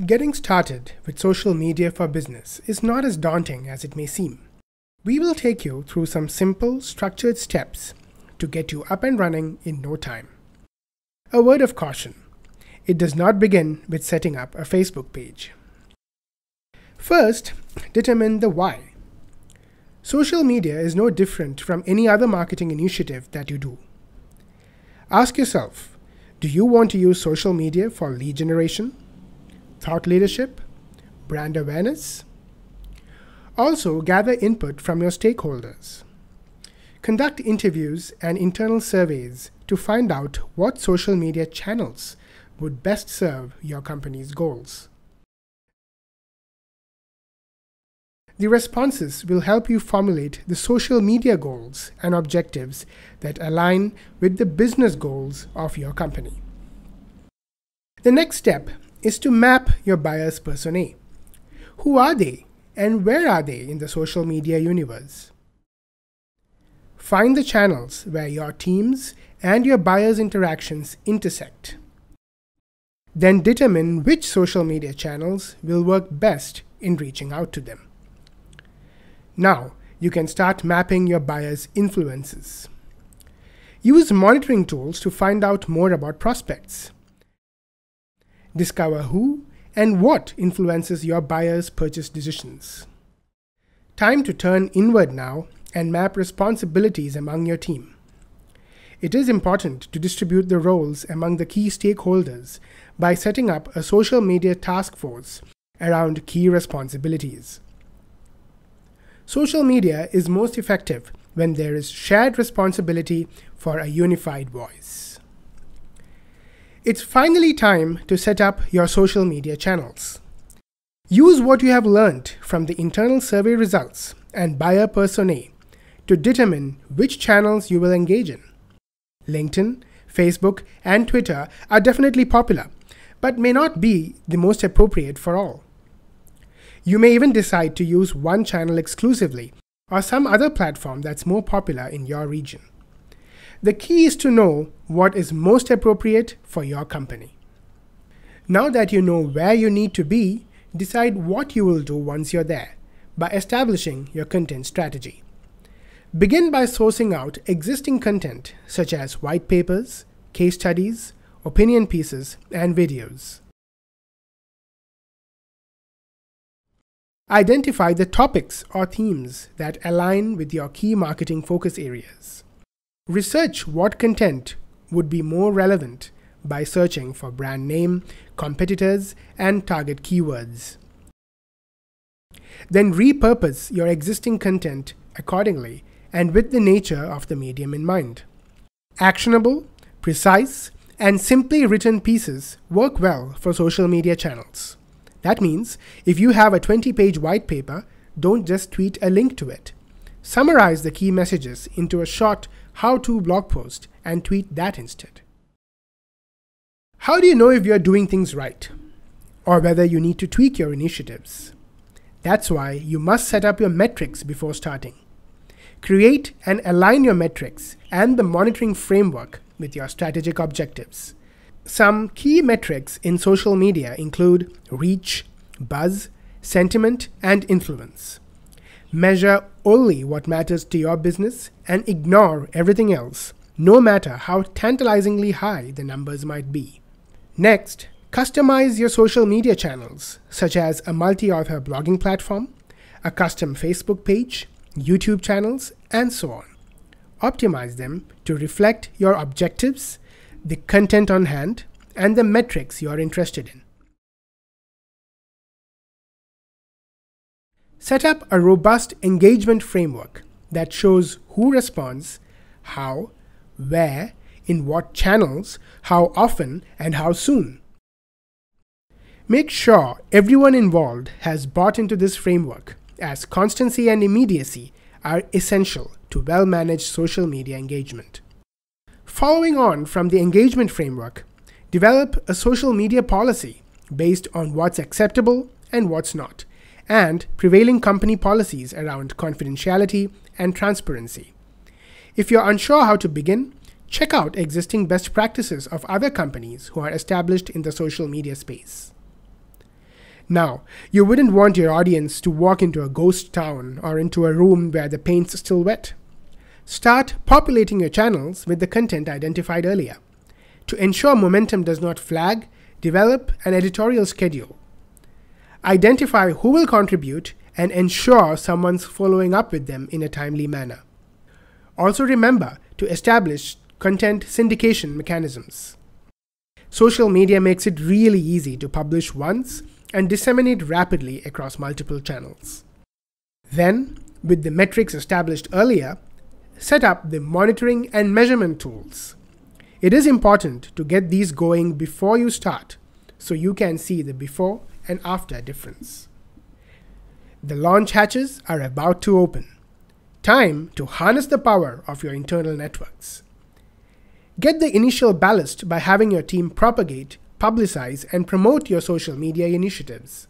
Getting started with social media for business is not as daunting as it may seem. We will take you through some simple, structured steps to get you up and running in no time. A word of caution: it does not begin with setting up a Facebook page. First, determine the why. Social media is no different from any other marketing initiative that you do. Ask yourself, do you want to use social media for lead generation, thought leadership, brand awareness? Also, gather input from your stakeholders. Conduct interviews and internal surveys to find out what social media channels would best serve your company's goals. The responses will help you formulate the social media goals and objectives that align with the business goals of your company. The next step is to map your buyers' personae. Who are they and where are they in the social media universe? Find the channels where your teams and your buyers' interactions intersect. Then determine which social media channels will work best in reaching out to them. Now, you can start mapping your buyers' influences. Use monitoring tools to find out more about prospects. Discover who and what influences your buyers' purchase decisions. Time to turn inward now and map responsibilities among your team. It is important to distribute the roles among the key stakeholders by setting up a social media task force around key responsibilities. Social media is most effective when there is shared responsibility for a unified voice. It's finally time to set up your social media channels. Use what you have learned from the internal survey results and buyer personae to determine which channels you will engage in. LinkedIn, Facebook, and Twitter are definitely popular, but may not be the most appropriate for all. You may even decide to use one channel exclusively or some other platform that's more popular in your region. The key is to know what is most appropriate for your company. Now that you know where you need to be, decide what you will do once you're there by establishing your content strategy. Begin by sourcing out existing content such as white papers, case studies, opinion pieces, and videos. Identify the topics or themes that align with your key marketing focus areas. Research what content would be more relevant by searching for brand name, competitors, and target keywords. Then repurpose your existing content accordingly and with the nature of the medium in mind. Actionable, precise, and simply written pieces work well for social media channels. That means if you have a 20-page white paper, don't just tweet a link to it. Summarize the key messages into a short how-to blog post and tweet that instead. How do you know if you're doing things right or whether you need to tweak your initiatives? That's why you must set up your metrics before starting. Create and align your metrics and the monitoring framework with your strategic objectives. Some key metrics in social media include reach, buzz, sentiment, and influence. Measure only what matters to your business and ignore everything else, no matter how tantalizingly high the numbers might be. Next, customize your social media channels, such as a multi-author blogging platform, a custom Facebook page, YouTube channels, and so on. Optimize them to reflect your objectives, the content on hand, and the metrics you are interested in. Set up a robust engagement framework that shows who responds, how, where, in what channels, how often, and how soon. Make sure everyone involved has bought into this framework, as constancy and immediacy are essential to well-managed social media engagement. Following on from the engagement framework, develop a social media policy based on what's acceptable and what's not, and prevailing company policies around confidentiality and transparency. If you're unsure how to begin, check out existing best practices of other companies who are established in the social media space. Now, you wouldn't want your audience to walk into a ghost town or into a room where the paint's still wet. Start populating your channels with the content identified earlier. To ensure momentum does not flag, develop an editorial schedule. Identify who will contribute and ensure someone's following up with them in a timely manner. Also remember to establish content syndication mechanisms. Social media makes it really easy to publish once and disseminate rapidly across multiple channels. Then, with the metrics established earlier, set up the monitoring and measurement tools. It is important to get these going before you start, so you can see the before and after difference. The launch hatches are about to open. Time to harness the power of your internal networks. Get the initial ballast by having your team propagate, publicize, and promote your social media initiatives.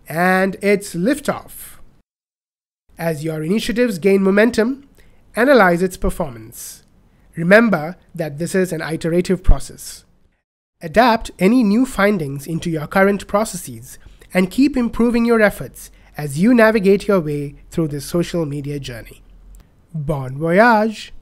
And it's liftoff. As your initiatives gain momentum, analyze its performance. Remember that this is an iterative process. Adapt any new findings into your current processes and keep improving your efforts as you navigate your way through this social media journey. Bon voyage!